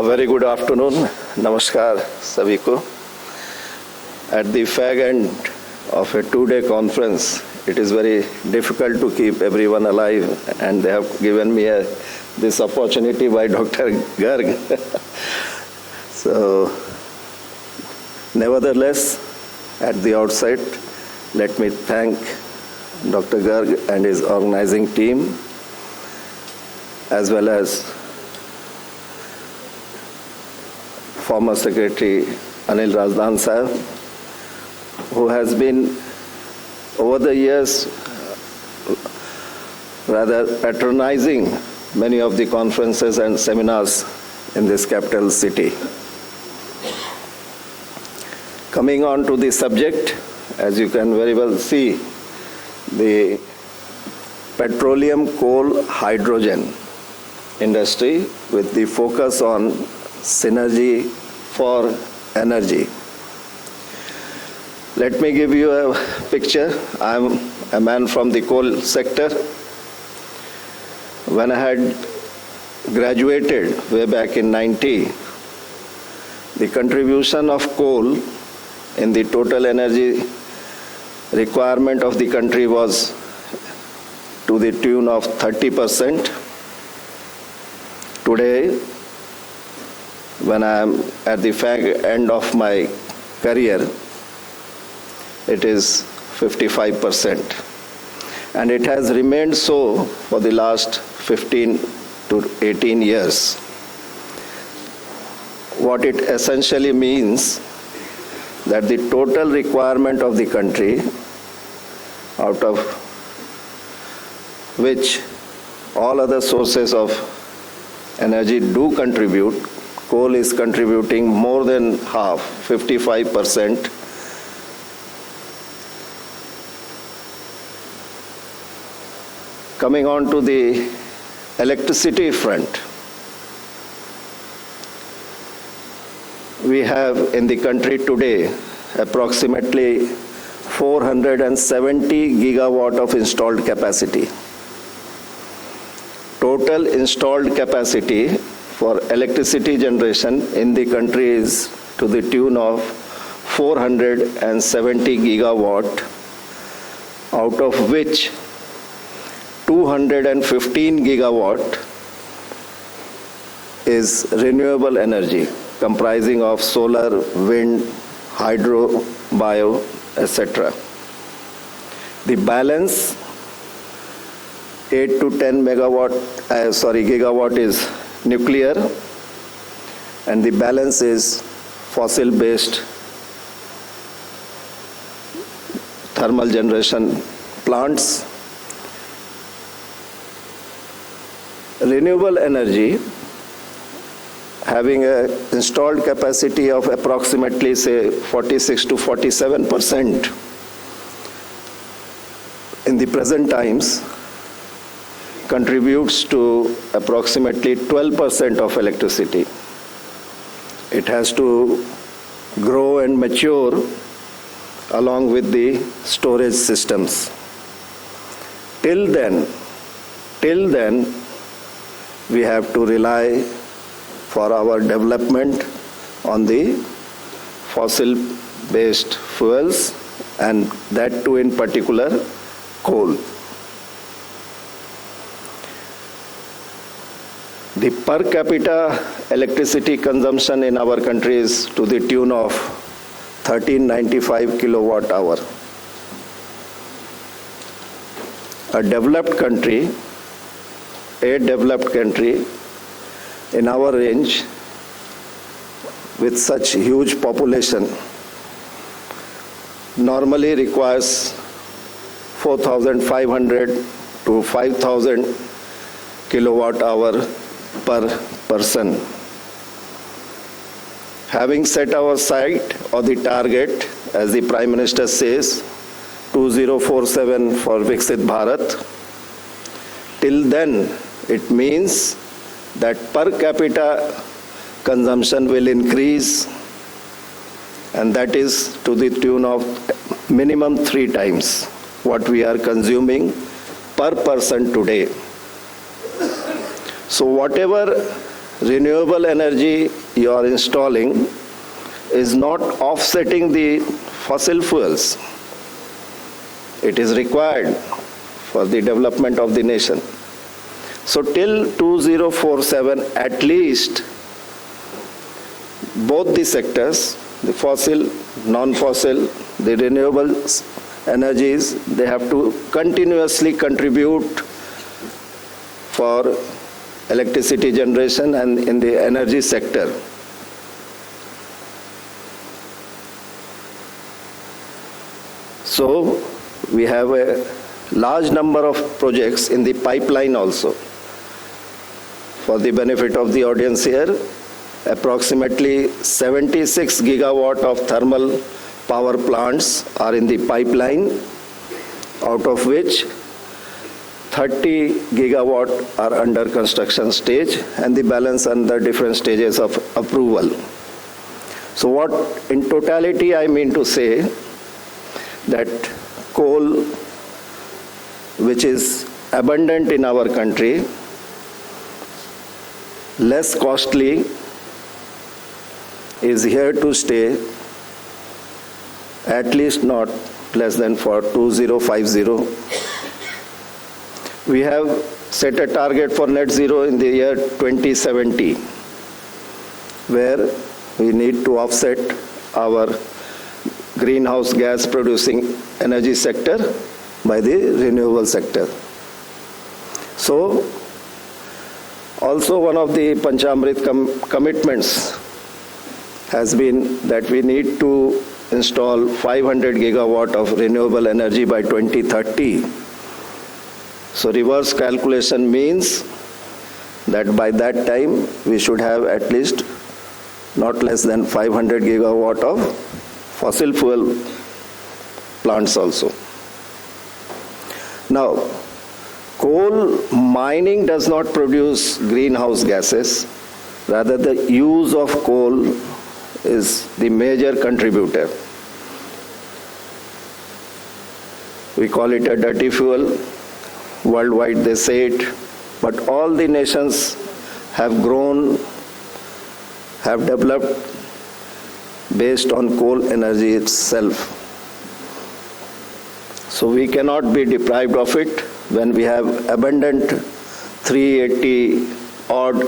very good afternoon. Namaskar, sabhi ko. At the fag end of a two-day conference, it is very difficult to keep everyone alive, and they have given me this opportunity by Dr. Garg. So, nevertheless, at the outset, let me thank Dr. Garg and his organizing team, as well as former Secretary Anil Rajdan Sahib, who has been over the years rather patronizing many of the conferences and seminars in this capital city. Coming on to the subject, as you can very well see, the petroleum, coal, hydrogen industry with the focus on synergy for energy. Let me give you a picture. I'm a man from the coal sector. When I had graduated way back in 90, the contribution of coal in the total energy requirement of the country was to the tune of 30%. Today, when I am at the fag end of my career, it is 55%. And it has remained so for the last 15 to 18 years. What it essentially means that the total requirement of the country, out of which all other sources of energy do contribute, coal is contributing more than half, 55%. Coming on to the electricity front, we have in the country today approximately 470 gigawatt of installed capacity. Total installed capacity for electricity generation in the country is to the tune of 470 gigawatt, out of which 215 gigawatt is renewable energy, comprising of solar, wind, hydro, bio, etc. The balance 8 to 10 gigawatt is nuclear, and the balance is fossil-based thermal generation plants. Renewable energy, having an installed capacity of approximately, say, 46 to 47% in the present times, contributes to approximately 12% of electricity. It has to grow and mature along with the storage systems. Till then, we have to rely for our development on the fossil-based fuels, and that too in particular coal. The per capita electricity consumption in our country is to the tune of 1395 kilowatt hour. A developed country in our range with such huge population normally requires 4,500 to 5,000 kilowatt hour per person. Having set our sight or the target, as the Prime Minister says, 2047 for Viksit Bharat, till then it means that per capita consumption will increase, and that is to the tune of minimum 3 times what we are consuming per person today. So whatever renewable energy you are installing is not offsetting the fossil fuels. It is required for the development of the nation. So till 2047, at least, both the sectors, the fossil, non-fossil, the renewable energies, they have to continuously contribute for electricity generation and in the energy sector. So we have a large number of projects in the pipeline also. For the benefit of the audience here, approximately 76 gigawatt of thermal power plants are in the pipeline, out of which 30 gigawatt are under construction stage and the balance under different stages of approval. So what in totality I mean to say that coal, which is abundant in our country, less costly, is here to stay, at least not less than for 2050. We have set a target for net zero in the year 2070, where we need to offset our greenhouse gas producing energy sector by the renewable sector. So, also one of the Panchamrit commitments has been that we need to install 500 gigawatt of renewable energy by 2030. So reverse calculation means that by that time we should have at least not less than 500 gigawatt of fossil fuel plants also. Now, coal mining does not produce greenhouse gases. Rather, the use of coal is the major contributor. We call it a dirty fuel. Worldwide they say it, but all the nations have grown, have developed based on coal energy itself. So we cannot be deprived of it when we have abundant 380 odd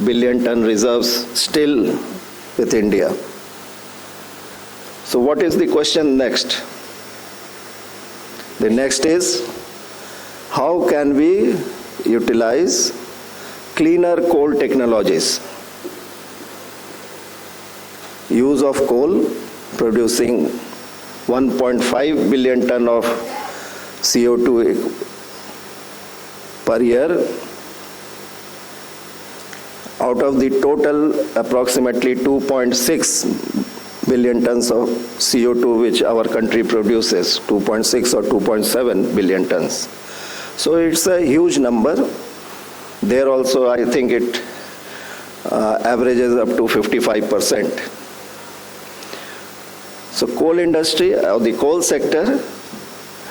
billion ton reserves still with India. So what is the question next? The next is, how can we utilize cleaner coal technologies? Use of coal producing 1.5 billion ton of CO2 per year. Out of the total approximately 2.6 billion tons of CO2 which our country produces, 2.6 or 2.7 billion tons. So it's a huge number. There also I think it averages up to 55%. So coal industry, or the coal sector,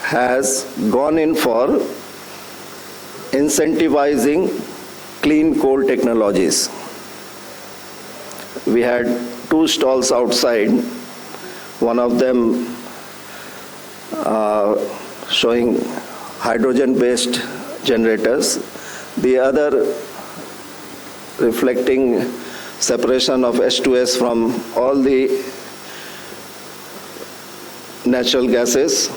has gone in for incentivizing clean coal technologies. We had 2 stalls outside, one of them showing hydrogen-based generators, the other reflecting separation of H2S from all the natural gases,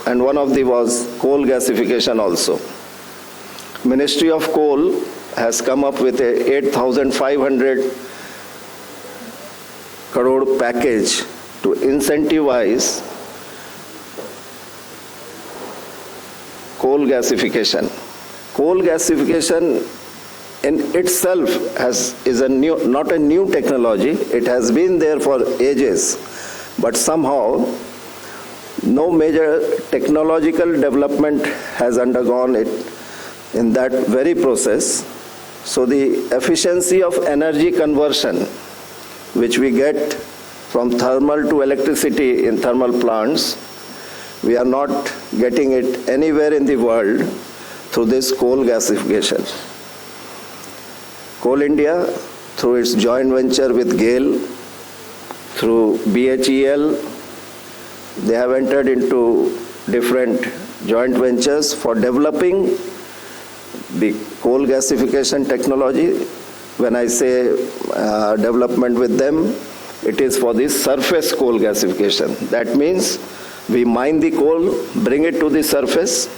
and one of the was coal gasification also. Ministry of Coal has come up with a 8,500 crore package to incentivize coal gasification. Coal gasification in itself is not a new technology. It has been there for ages, but somehow no major technological development has undergone it in that very process. So the efficiency of energy conversion, which we get from thermal to electricity in thermal plants, we are not getting it anywhere in the world through this coal gasification. Coal India, through its joint venture with GAIL, through BHEL, they have entered into different joint ventures for developing the coal gasification technology. When I say development with them, it is for the surface coal gasification. That means we mine the coal, bring it to the surface,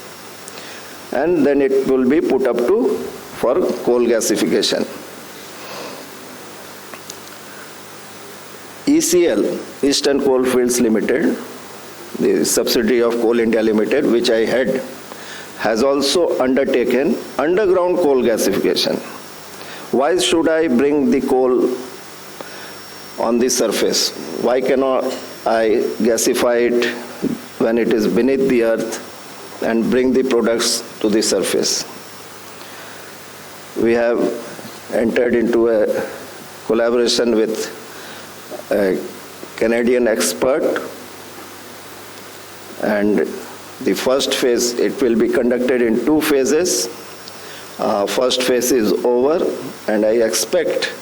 and then it will be put up to for coal gasification. ECL, Eastern Coalfields Limited, the subsidiary of Coal India Limited, which I head, has also undertaken underground coal gasification. Why should I bring the coal on the surface? Why cannot I gasify it when it is beneath the earth and bring the products to the surface? We have entered into a collaboration with a Canadian expert, and the first phase, it will be conducted in 2 phases. First phase is over, and I expect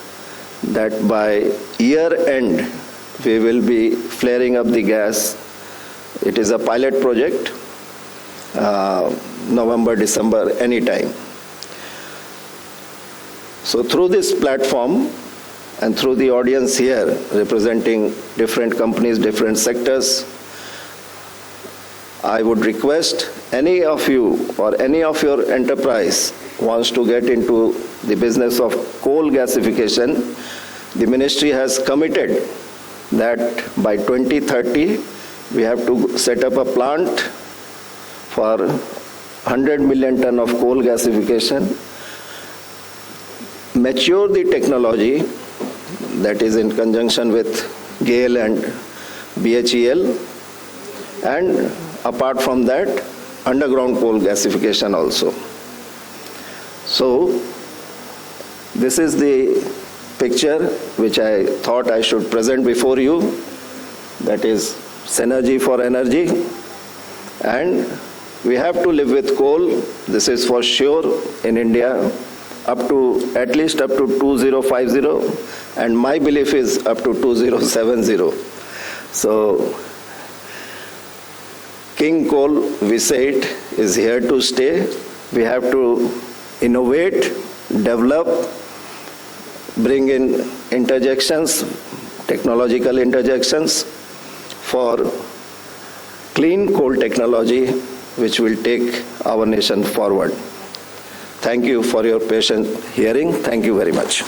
that by year end, we will be flaring up the gas. It is a pilot project, November, December, anytime. So through this platform and through the audience here, representing different companies, different sectors, I would request any of you or any of your enterprise wants to get into the business of coal gasification. The ministry has committed that by 2030, we have to set up a plant for 100 million ton of coal gasification, mature the technology, that is in conjunction with GAIL and BHEL, and apart from that, underground coal gasification also. So, this is the picture which I thought I should present before you. That is synergy for energy. And we have to live with coal. This is for sure in India, at least up to 2050. And my belief is up to 2070. So, King Coal, we say it, is here to stay. We have to innovate, develop, bring in interjections, technological interjections for clean coal technology, which will take our nation forward. Thank you for your patient hearing. Thank you very much.